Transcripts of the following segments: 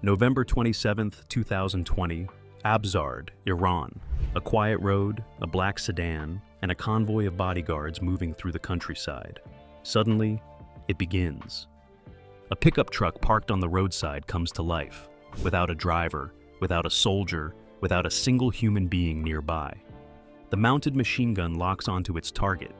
November 27, 2020, Abzard, Iran. A quiet road, a black sedan, and a convoy of bodyguards moving through the countryside. Suddenly, it begins. A pickup truck parked on the roadside comes to life, without a driver, without a soldier, without a single human being nearby. The mounted machine gun locks onto its target,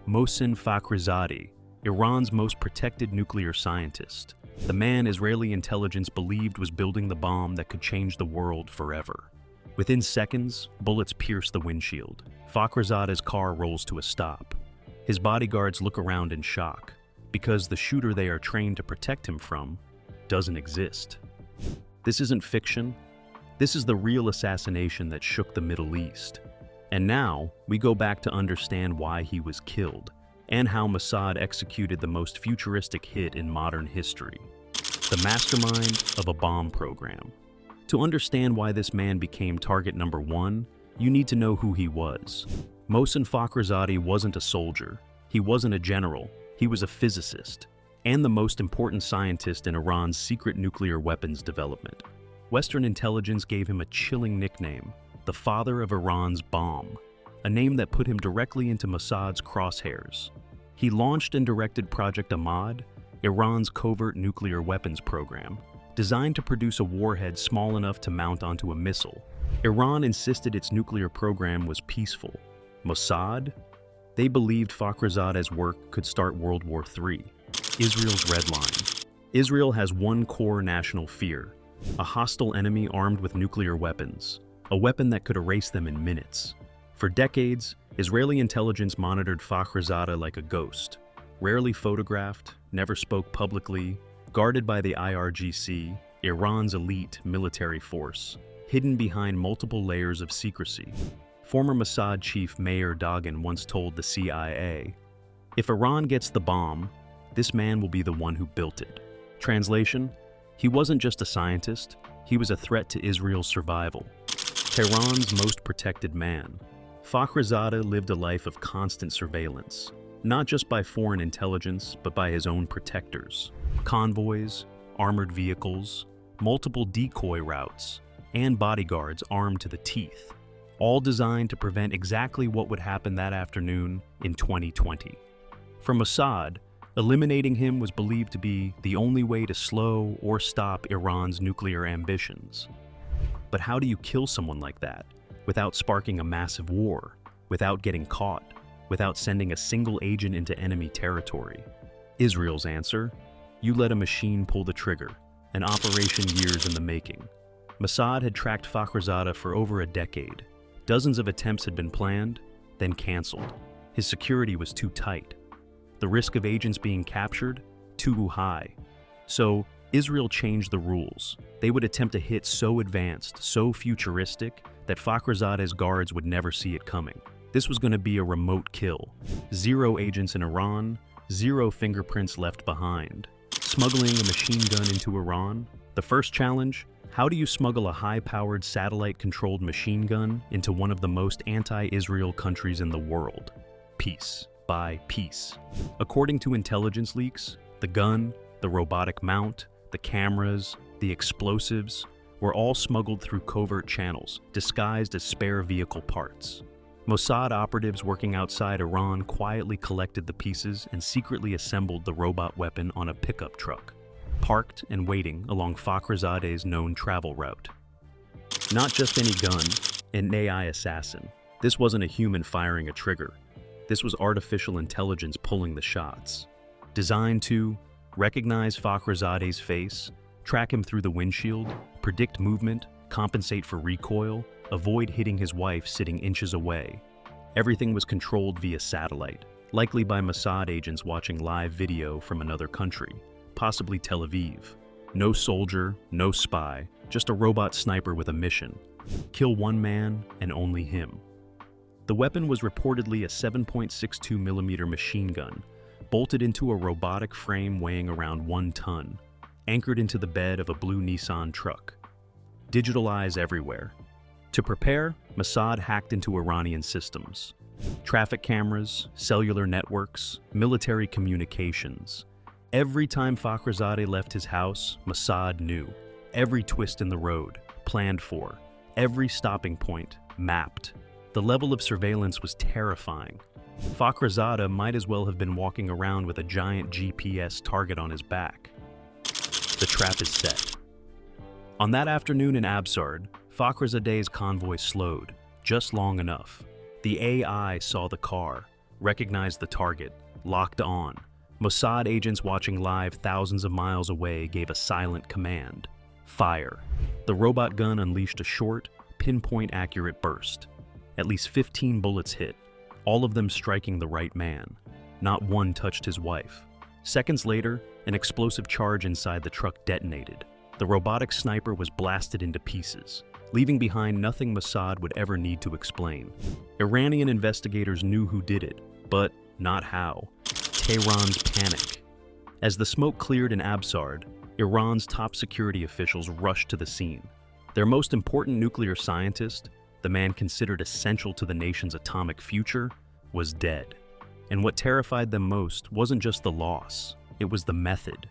Mohsen Fakhrizadeh, Iran's most protected nuclear scientist, the man Israeli intelligence believed was building the bomb that could change the world forever. Within seconds, bullets pierce the windshield. Fakhrizadeh's car rolls to a stop. His bodyguards look around in shock, because the shooter they are trained to protect him from doesn't exist. This isn't fiction. This is the real assassination that shook the Middle East. And now, we go back to understand why he was killed, and how Mossad executed the most futuristic hit in modern history. The mastermind of a bomb program. To understand why this man became target number one, you need to know who he was. Mohsen Fakhrizadeh wasn't a soldier. He wasn't a general. He was a physicist, and the most important scientist in Iran's secret nuclear weapons development. Western intelligence gave him a chilling nickname, the father of Iran's bomb, a name that put him directly into Mossad's crosshairs. He launched and directed Project Ahmad, Iran's covert nuclear weapons program, designed to produce a warhead small enough to mount onto a missile. Iran insisted its nuclear program was peaceful. Mossad? They believed Fakhrizadeh's work could start World War III. Israel's red line. Israel has one core national fear, a hostile enemy armed with nuclear weapons, a weapon that could erase them in minutes. For decades, Israeli intelligence monitored Fakhrizadeh like a ghost, rarely photographed, never spoke publicly, guarded by the IRGC, Iran's elite military force, hidden behind multiple layers of secrecy. Former Mossad chief Meir Dagan once told the CIA, "If Iran gets the bomb, this man will be the one who built it." Translation: he wasn't just a scientist, he was a threat to Israel's survival. Tehran's most protected man. Fakhrizadeh lived a life of constant surveillance, not just by foreign intelligence, but by his own protectors. Convoys, armored vehicles, multiple decoy routes, and bodyguards armed to the teeth, all designed to prevent exactly what would happen that afternoon in 2020. For Mossad, eliminating him was believed to be the only way to slow or stop Iran's nuclear ambitions. But how do you kill someone like that, without sparking a massive war, without getting caught, without sending a single agent into enemy territory? Israel's answer: you let a machine pull the trigger, an operation years in the making. Mossad had tracked Fakhrizadeh for over a decade. Dozens of attempts had been planned, then canceled. His security was too tight. The risk of agents being captured, too high. So, Israel changed the rules. They would attempt a hit so advanced, so futuristic, that Fakhrizadeh's guards would never see it coming. This was going to be a remote kill. 0 agents in Iran, 0 fingerprints left behind. Smuggling a machine gun into Iran? The first challenge: how do you smuggle a high-powered satellite-controlled machine gun into one of the most anti-Israel countries in the world? Piece by piece. According to intelligence leaks, the gun, the robotic mount, the cameras, the explosives were all smuggled through covert channels, disguised as spare vehicle parts. Mossad operatives working outside Iran quietly collected the pieces and secretly assembled the robot weapon on a pickup truck, parked and waiting along Fakhrizadeh's known travel route. Not just any gun, an AI assassin. This wasn't a human firing a trigger. This was artificial intelligence pulling the shots. Designed to recognize Fakhrizadeh's face, track him through the windshield, predict movement, compensate for recoil, avoid hitting his wife sitting inches away. Everything was controlled via satellite, likely by Mossad agents watching live video from another country, possibly Tel Aviv. No soldier, no spy, just a robot sniper with a mission: kill one man and only him. The weapon was reportedly a 7.62mm machine gun, bolted into a robotic frame weighing around 1 ton, anchored into the bed of a blue Nissan truck. Digital eyes everywhere. To prepare, Mossad hacked into Iranian systems. Traffic cameras, cellular networks, military communications. Every time Fakhrizadeh left his house, Mossad knew. Every twist in the road, planned for. Every stopping point, mapped. The level of surveillance was terrifying. Fakhrizadeh might as well have been walking around with a giant GPS target on his back. The trap is set. On that afternoon in Absard, Fakhrizadeh's convoy slowed, just long enough. The AI saw the car, recognized the target, locked on. Mossad agents watching live thousands of miles away gave a silent command. Fire. The robot gun unleashed a short, pinpoint-accurate burst. At least 15 bullets hit, all of them striking the right man. Not one touched his wife. Seconds later, an explosive charge inside the truck detonated. The robotic sniper was blasted into pieces, leaving behind nothing Mossad would ever need to explain. Iranian investigators knew who did it, but not how. Tehran's panic. As the smoke cleared in Absard, Iran's top security officials rushed to the scene. Their most important nuclear scientist, the man considered essential to the nation's atomic future, was dead. And what terrified them most wasn't just the loss, it was the method.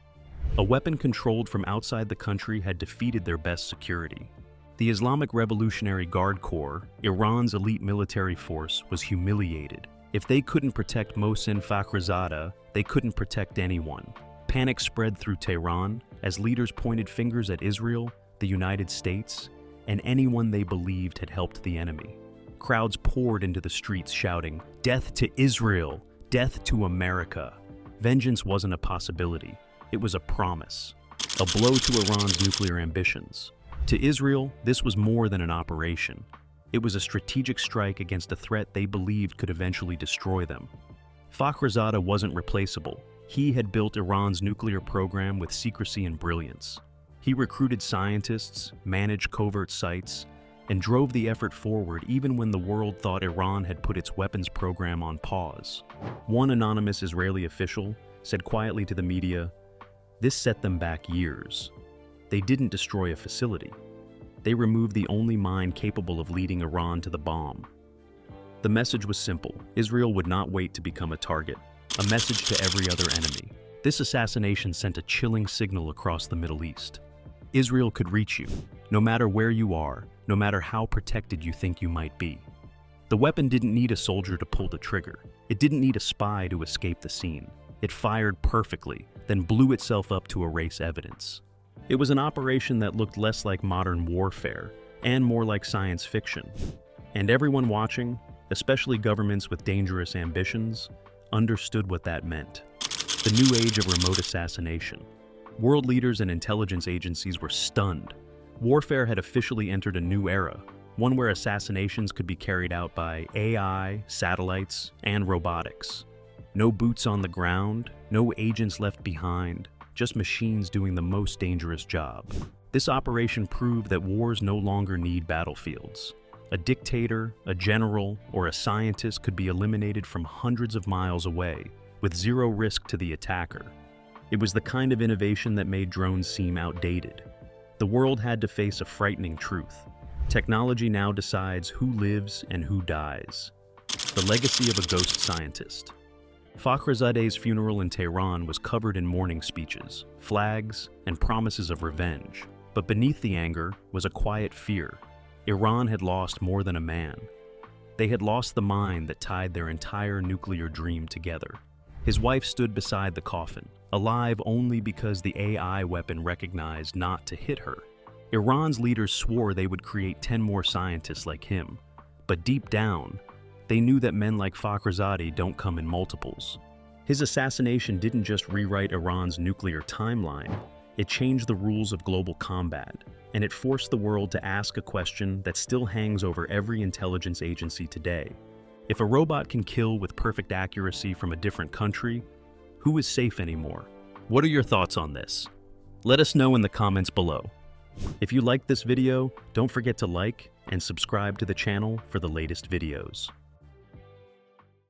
A weapon controlled from outside the country had defeated their best security. The Islamic Revolutionary Guard Corps, Iran's elite military force, was humiliated. If they couldn't protect Mohsen Fakhrizadeh, they couldn't protect anyone. Panic spread through Tehran as leaders pointed fingers at Israel, the United States, and anyone they believed had helped the enemy. Crowds poured into the streets shouting, "Death to Israel! Death to America!" Vengeance wasn't a possibility, it was a promise. A blow to Iran's nuclear ambitions. To Israel, this was more than an operation. It was a strategic strike against a threat they believed could eventually destroy them. Fakhrizadeh wasn't replaceable. He had built Iran's nuclear program with secrecy and brilliance. He recruited scientists, managed covert sites, and drove the effort forward even when the world thought Iran had put its weapons program on pause. One anonymous Israeli official said quietly to the media, "This set them back years. They didn't destroy a facility. They removed the only mine capable of leading Iran to the bomb." The message was simple. Israel would not wait to become a target, a message to every other enemy. This assassination sent a chilling signal across the Middle East. Israel could reach you, no matter where you are, no matter how protected you think you might be. The weapon didn't need a soldier to pull the trigger. It didn't need a spy to escape the scene. It fired perfectly, then blew itself up to erase evidence. It was an operation that looked less like modern warfare and more like science fiction. And everyone watching, especially governments with dangerous ambitions, understood what that meant. The new age of remote assassination. World leaders and intelligence agencies were stunned. Warfare had officially entered a new era, one where assassinations could be carried out by AI, satellites, and robotics. No boots on the ground, no agents left behind, just machines doing the most dangerous job. This operation proved that wars no longer need battlefields. A dictator, a general, or a scientist could be eliminated from hundreds of miles away, with zero risk to the attacker. It was the kind of innovation that made drones seem outdated. The world had to face a frightening truth. Technology now decides who lives and who dies. The legacy of a ghost scientist. Fakhrizadeh's funeral in Tehran was covered in mourning speeches, flags, and promises of revenge. But beneath the anger was a quiet fear. Iran had lost more than a man. They had lost the mind that tied their entire nuclear dream together. His wife stood beside the coffin, alive only because the AI weapon recognized not to hit her. Iran's leaders swore they would create 10 more scientists like him. But deep down, they knew that men like Fakhrizadeh don't come in multiples. His assassination didn't just rewrite Iran's nuclear timeline, it changed the rules of global combat, and it forced the world to ask a question that still hangs over every intelligence agency today. If a robot can kill with perfect accuracy from a different country, who is safe anymore? What are your thoughts on this? Let us know in the comments below. If you liked this video, don't forget to like and subscribe to the channel for the latest videos.